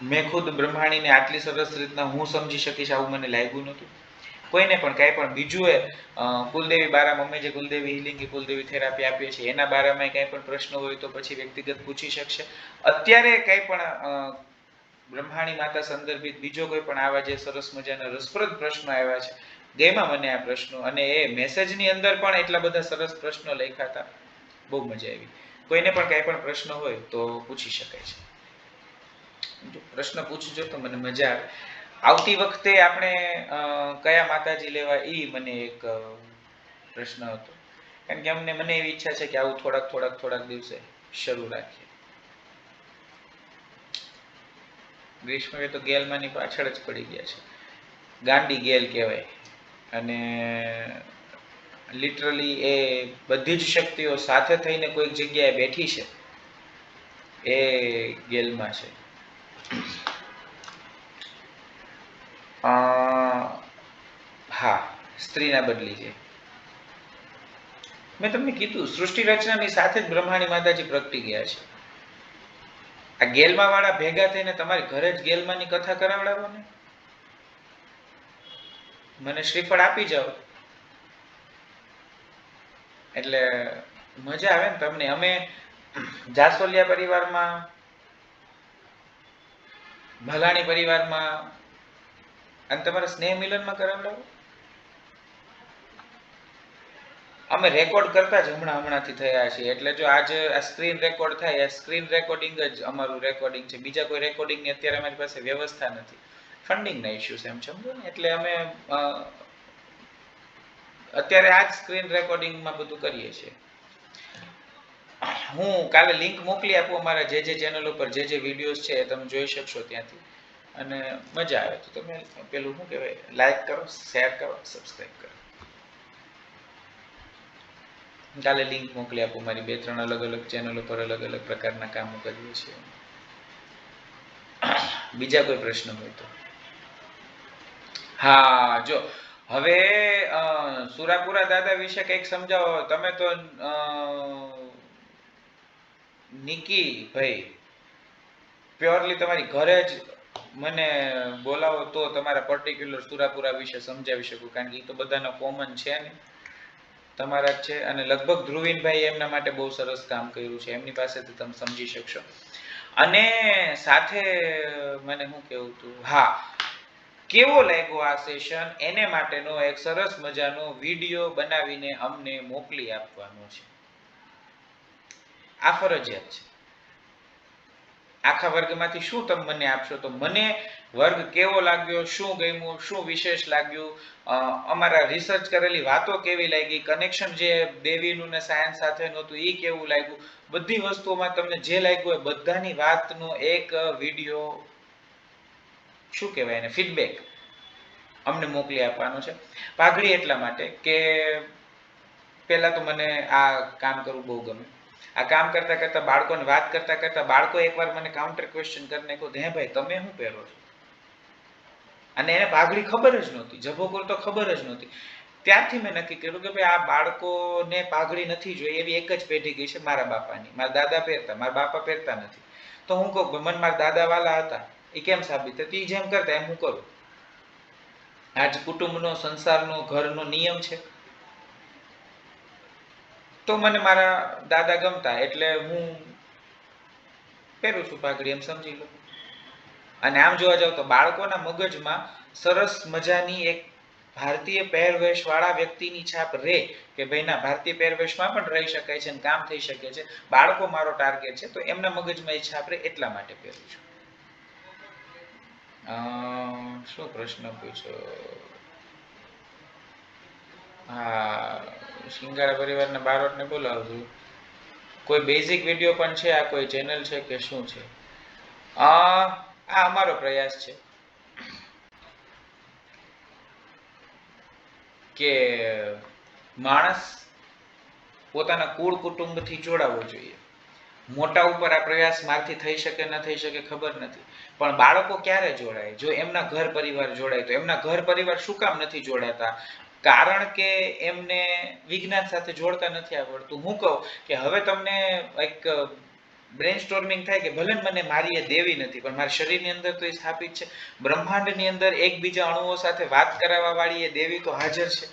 મેં ખુદ બ્રહ્માણીને આટલી સરસ રીતના હું સમજી શકીશ આવું મને લાગ્યું નહોતું. કોઈને પણ કાંઈ પણ બીજું એ કુલદેવી બારામાં અમે જે કુલદેવી હિલિંગ કુલદેવી થેરાપી આપીએ છીએ એના બારામાં કાંઈ પણ પ્રશ્ન હોય તો પછી વ્યક્તિગત પૂછી શકશે. અત્યારે કાંઈ પણ બ્રહ્માણી માતા સંદર્ભિત બીજો કોઈ પણ આવા જે સરસ મજાના રસપ્રદ પ્રશ્નો આવ્યા છે ગેમાં મને આ પ્રશ્નો, અને એ મેસેજની અંદર પણ એટલા બધા સરસ પ્રશ્નો લખ્યા હતા, બહુ મજા આવી. કોઈને પણ કાંઈ પણ પ્રશ્ન હોય તો પૂછી શકાય છે. જો પ્રશ્ન પૂછજો તો મને મજા આવે. આવતી વખતે આપણે કયા માતાજી લેવા એ મને એક પ્રશ્ન હતો, કારણ કે મને એવી ઈચ્છા છે કે આવું થોડાક દિવસે શરૂ રાખીએ. ગ્રીષ્મએ તો ગેલમાંની પાછળ જ પડી ગયા છે, ગાંડી ગેલ કહેવાય, અને લિટરલી એ બધી જ શક્તિઓ સાથે થઈને કોઈક જગ્યાએ બેઠી છે, એ ગેલમાં છે. હા, સ્ત્રીના બદલી છે. મેં તમને કીધું સૃષ્ટિ રચનાની સાથે જ બ્રહ્માણી માતાજી પ્રગટી ગયા છે. આ ગેલમાં વાળા ભેગા થઈને તમારી ઘરે જ ગેલમાંની કથા કરાવડાવો ને, મને શ્રીફળ આપી જાઓ એટલે મજા આવે ને તમને. અમે જાસોલિયા પરિવારમાં, ભલાણી પરિવારમાં, અને તમારા સ્નેહ મિલનમાં કરાવડાવો. અમે રેકોર્ડ કરતા જ હમણાંથી થયા છીએ, એટલે જો આજે આ સ્ક્રીન રેકોર્ડ થાય, આ સ્ક્રીન રેકોર્ડિંગ જ અમારું રેકોર્ડિંગ છે. બીજા કોઈ રેકોર્ડિંગની અત્યારે અમારી પાસે વ્યવસ્થા નથી, ફંડિંગના ઇશ્યુઝ એમ સમજો ને. એટલે અમે અત્યારે આ જ સ્ક્રીન રેકોર્ડિંગમાં બધું કરીએ છીએ. હું કાલે લિંક મોકલી આપું અમારા જે ચેનલ ઉપર જે વિડીયોઝ છે તમે જોઈ શકશો ત્યાંથી, અને મજા આવે તો તમે પેલું શું કહેવાય, લાઈક કરો, શેર કરો, સબસ્ક્રાઈબ કરો. કાલે લિંક મોકલી આપું. મારી 2-3 અલગ ચેનલો પર અલગ પ્રકારના કામો કરીએ છીએ. બીજા કોઈ પ્રશ્ન હોય તો. હા, જો હવે સુરાપુરા દાદા વિશે કંઈક સમજાવો તમે. તો નિકી ભાઈ, પ્યોરલી તમારી ઘરે જ મને બોલાવો તો તમારા પર્ટિક્યુલર સુરાપુરા વિશે સમજાવી શકું, કારણ કે એ તો બધાનો કોમન છે ને, તમારા જ છે. અને લગભગ ધ્રુવીનભાઈ એમના માટે બહુ સરસ કામ કર્યું છે, એમની પાસેથી તમે સમજી શકશો. અને સાથે મને શું કહેવું હતું, હા, કેવો લાગ્યો આ સેશન એને માટેનો એક સરસ મજાનો વિડીયો બનાવીને અમને મોકલી આપવાનો છે. આ ફરજિયાત છે. આખા વર્ગમાંથી શું તમે મને આપશો તો મને વર્ગ કેવો લાગ્યો, શું ગમ્યું, શું વિશેષ લાગ્યું, અમારા રિસર્ચ કરેલી વાતો કેવી લાગી, કનેક્શન જે દેવીનું ને સાયન્સ સાથેનું હતું એ કેવું લાગ્યું, બધી વસ્તુઓમાં તમને જે લાગ્યું હોય બધાની વાતનો એક વિડીયો, શું કહેવાય એને, ફીડબેક અમને મોકલી આપવાનો છે. પાઘડી એટલા માટે કે પહેલા તો મને આ કામ કરવું બહુ ગમે. આ કામ કરતા બાળકોને વાત કરતા બાળકો એકવાર મને કાઉન્ટર ક્વેશ્ચન કરી નાખ્યો, હે ભાઈ તમે શું પહેરો છો, અને એને પાઘડી ખબર જ નહોતી, જભોગુર તો ખબર જ નહોતી. ત્યારથી મેં નક્કી કર્યું કે ભાઈ આ બાળકોને પાઘડી નથી જોઈએ એવી એક જ પેઢી ગઈ છે મારા બાપાની. મારા દાદા પહેરતા, મારા બાપા પહેરતા નથી. તો હું કહું મને મારા દાદા વાલા હતા, એ કેમ સાબિત થતી, જેમ કરતા એમ હું કરું. આજ કુટુંબનો, સંસારનો, ઘરનો નિયમ છે. તો મને મારા દાદા ગમતા એટલે હું પહેરું છું પાઘડી, એમ સમજી લો. અને આમ જોવા જાવ તો બાળકોના મગજમાં સરસ મજાની એક ભારતીય પહેરવેશ વાળા વ્યક્તિની છાપ રહે કે ભાઈ ના, ભારતીય પહેરવેશમાં પણ રહી શકાય છે અને કામ થઈ શકે છે. બાળકો મારો ટાર્ગેટ છે, તો એમના મગજમાં એ છાપ રહે એટલા માટે પહેરું છું. શું પ્રશ્ન પૂછ્યો? હા, શિંગાળા પરિવારના બારોટને બોલાવજો. કોઈ બેઝિક વિડીયો પણ છે, આ કોઈ ચેનલ છે કે શું છે? આ અમારો પ્રયાસ છે કે માણસ પોતાના કુળ કુટુંબથી જોડાવવો જોઈએ. મોટા ઉપર આ પ્રયાસ મારથી થઈ શકે ન થઈ શકે ખબર નથી, પણ બાળકો ક્યારે જોડાય? જો એમના ઘર પરિવાર જોડાય. તો એમના ઘર પરિવાર શું કામ નથી જોડાતા? કારણ કે એમને વિજ્ઞાન સાથે જોડતા નથી આવડતું. હું કહું કે હવે તમને એક બ્રેનસ્ટોર્મિંગ થાય કે ભલે મને મારી એ દેવી નથી, પણ મારા શરીરની અંદર તો એ સ્થાપિત છે. બ્રહ્માંડની અંદર એકબીજા અણુઓ સાથે વાત કરાવવા વાળી એ દેવી તો હાજર છે.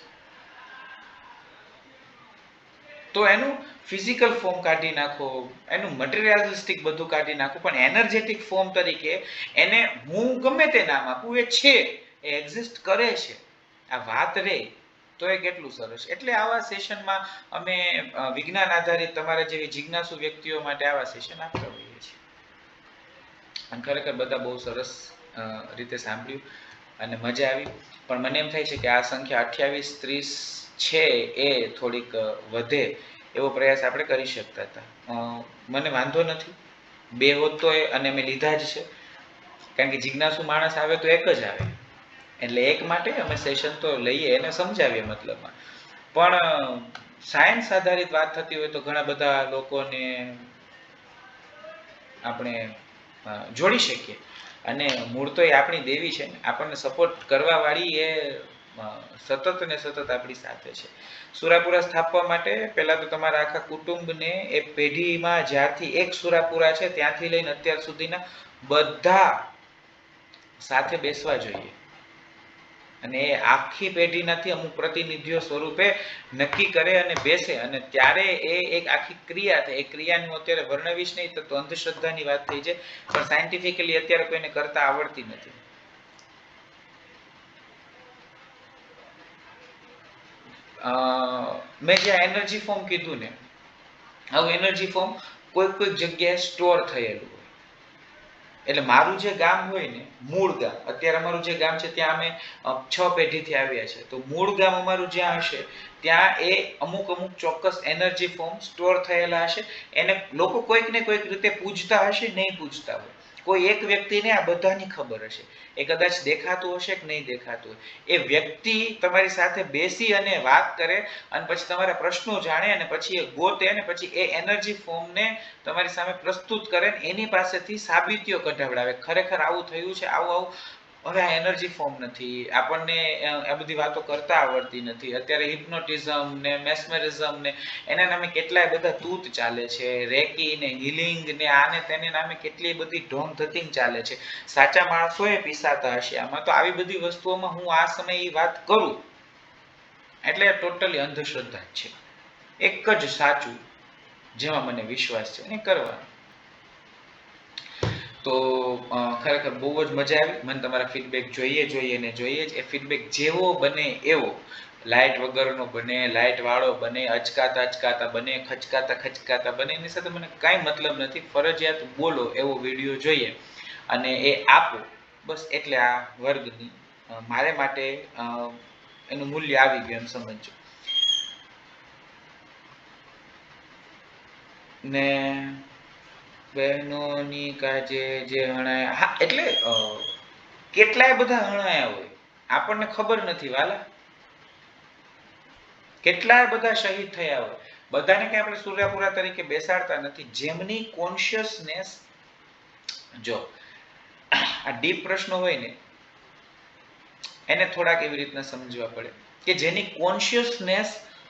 તો એનું ફિઝિકલ ફોર્મ કાઢી નાખો, એનું મટીરિયલિસ્ટિક બધું કાઢી નાખો, પણ એનર્જેટિક ફોર્મ તરીકે એને હું ગમે તે નામ આપું, એ છે, એ એક્ઝિસ્ટ કરે છે. આ વાત રે તો એ કેટલું સરસ. એટલે આવા સેશનમાં અમે વિજ્ઞાન આધારિત તમારા જેવી જિજ્ઞાસુ વ્યક્તિઓ માટે આવા સેશન આપતા હોઈએ છીએ. અને ખરેખર બધા બહુ સરસ રીતે સાંભળ્યું અને મજા આવી. પણ મને એમ થાય છે કે આ સંખ્યા 28 30 છે એ થોડીક વધે એવો પ્રયાસ આપણે કરી શકતા હતા. મને વાંધો નથી, 2 હોત તો અને અમે લીધા જ છે, કારણ કે જિજ્ઞાસુ માણસ આવે તો એક જ આવે, એટલે એક માટે અમે સેશન તો લઈએ એને સમજાવીએ મતલબમાં. પણ સાયન્સ આધારિત વાત થતી હોય તો ઘણા બધા લોકોને આપણે જોડી શકીએ. અને મૂળ તો એ આપણી દેવી છે ને, આપણને સપોર્ટ કરવા વાળી એ સતત ને સતત આપણી સાથે છે. સુરાપુરા સ્થાપવા માટે પહેલા તો તમારા આખા કુટુંબને એ પેઢીમાં જ્યારથી એક સુરાપુરા છે ત્યાંથી લઈને અત્યાર સુધીના બધા સાથે બેસવા જોઈએ. અને એ આખી પેઢીનાથી અમુક પ્રતિનિધિઓ સ્વરૂપે નક્કી કરે અને બેસે, અને ત્યારે એ એક આખી ક્રિયા થાય. એ ક્રિયાનું અત્યારે વર્ણવીશ નહીં તો અંધશ્રદ્ધાની વાત થઈ જાય, પણ સાયન્ટિફિકલી અત્યારે કોઈને કરતા આવડતી નથી. મેં જે એનર્જી ફોર્મ કીધું ને, આવું એનર્જી ફોર્મ કોઈક જગ્યાએ સ્ટોર થયેલું હોય. એટલે મારું જે ગામ હોય ને, મૂળ ગામ, અત્યારે અમારું જે ગામ છે ત્યાં અમે 6 પેઢીથી આવ્યા છે, તો મૂળ ગામ અમારું જ્યાં હશે ત્યાં એ અમુક ચોક્કસ એનર્જી ફોર્મ સ્ટોર થયેલા હશે. એને લોકો કોઈક ને કોઈક રીતે પૂજતા હશે, નહીં પૂજતા હોય. કોઈ એક વ્યક્તિને આ બધાની ખબર હશે, એ કદાચ દેખાતું હશે કે નહીં દેખાતું હોય. એ વ્યક્તિ તમારી સાથે બેસી અને વાત કરે અને પછી તમારા પ્રશ્નો જાણે અને પછી એ ગોતે અને પછી એ એનર્જી ફોર્મને તમારી સામે પ્રસ્તુત કરે, એની પાસેથી સાબિતીઓ કઢાવડાવે, ખરેખર આવું થયું છે, આવું. હવે આ એનર્જી ફોર્મ નથી, આપણને આ બધી વાતો કરતા આવડતી નથી. અત્યારે હિપ્નોટિઝમ ને મેસ્મરિઝમ ને એના નામે કેટલાય બધા તૂત ચાલે છે, રેકી ને હિલિંગ ને આને તેને નામે કેટલી બધી ઢોંગ ધતિંગ ચાલે છે. સાચા માણસો એ પીસાતા હશે આમાં. તો આવી બધી વસ્તુઓમાં હું આ સમયે વાત કરું એટલે ટોટલી અંધશ્રદ્ધા છે. એક જ સાચું જેમાં મને વિશ્વાસ છે એ કરવાનું. તો ખરેખર બહુ જ મજા આવી. મને તમારા ફીડબેક જોઈએ જ. એ ફીડબેક જેવો બને એવો, લાઇટ વગરનો બને, લાઇટ વાળો બને, અચકાતા બને, ખચકાતા બને, એની સાથે મને કાંઈ મતલબ નથી. ફરજિયાત બોલો એવો વિડીયો જોઈએ અને એ આપો, બસ. એટલે આ વર્ગની મારે માટે એનું મૂલ્ય આવી ગયું એમ સમજો. ને બહેનોની કાજે જે હણાયા, હા એટલે કેટલાય બધા હણાયા હોય, આપણને ખબર નથી વાલા. કેટલાય બધા શહીદ થયા હોય, બધાને કઈ આપણે સુરાપુરા તરીકે બેસાડતા નથી. જેમની કોન્શિયસનેસ, જો આ ડીપ પ્રશ્નો હોય ને એને થોડાક એવી રીતના સમજવા પડે કે જેની કોન્શિયસનેસ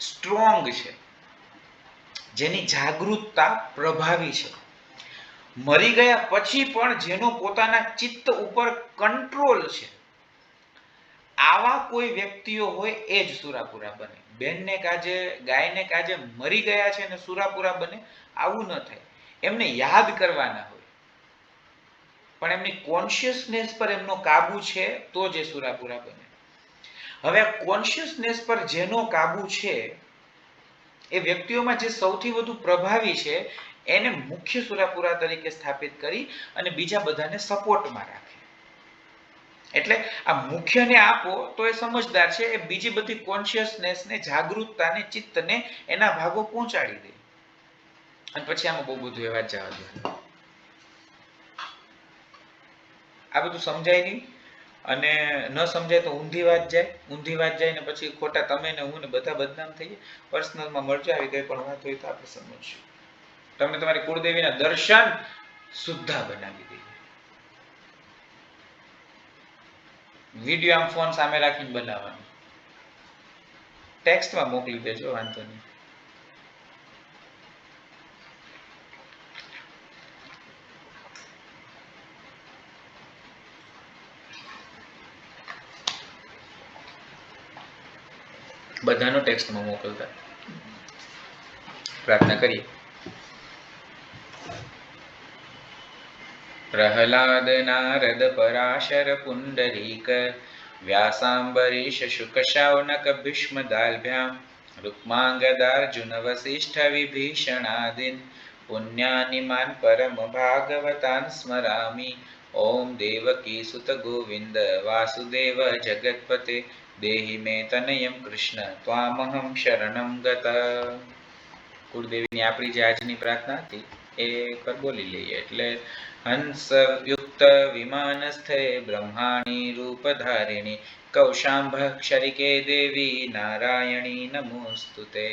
સ્ટ્રોંગ છે, જેની જાગૃતતા પ્રભાવી છે, મરી ગયા પછી પણ જેનો પોતાના ચિત્ત ઉપર કંટ્રોલ છે, આવા કોઈ વ્યક્તિઓ હોય એ જ સુરાપુરા બને. બેનને કાજે, ગાયને કાજે મરી ગયા છે ને સુરાપુરા બને, આવું ન થાય. એમને યાદ કરવાના હોય, પણ એમની કોન્શિયસનેસ પર એમનો કાબુ છે તો જ એ સુરાપુરા બને. હવે કોન્શિયસનેસ પર જેનો કાબુ છે એ વ્યક્તિઓમાં જે સૌથી વધુ પ્રભાવી છે એને મુખ્ય સુરાપુરા તરીકે સ્થાપિત કરી અને બીજા બધાને સપોર્ટમાં રાખે. એટલે આ મુખ્યને આપો તો એ સમજદાર છે, એ બીજી બધી કોન્શિયસનેસને, જાગૃતતાને, ચિત્તને એના ભાગો પહોંચાડી દે. અને પછી આમાં બહુ બધું એવા જવા દે. આ બધું સમજાય નહીં અને ન સમજાય તો ઊંધી વાત જાય ને પછી ખોટા તમે ને હું ને બધા બદનામ થઈએ. પર્સનલમાં મળજો, આવી કઈ પણ વાત હોય તો આપણે સમજશું. તમે તમારી કુળદેવીના દર્શન સુદ્ધા બનાવી દઈએ. વિડીયો આમ ફોન સામે રાખીને બનાવવાનું, ટેક્સ્ટમાં મોકલી દેજો, વાંધો નહીં. બધાનો ટેક્સ્ટમાં મોકલતા. પ્રાર્થના કરીએ. પ્રહલાદ નારદ પરાશર પુંડરીક व्यासाम्बरीश शुकशौनक भीष्मदाल्भ्यां रुक्माङ्गदार्जुन वसिष्ठ विभीषणादीन् पुण्यानि मान् परमभागवतान् स्मरामि। ॐ देवकी सुत गोविन्द वासुदेव जगत्पते देहि मे तनयं कृष्ण त्वामहं शरणं गतः। કુળદેવીની આપણી જે આજની પ્રાર્થના હતી એ એકવાર બોલી લઈએ એટલે હંસ યુક્ત વિમાનસ્થે બ્રહ્માણી રૂપધારિણી કૌશાંભ ક્ષરિકે દેવી નારાયણી નમોસ્તુતે।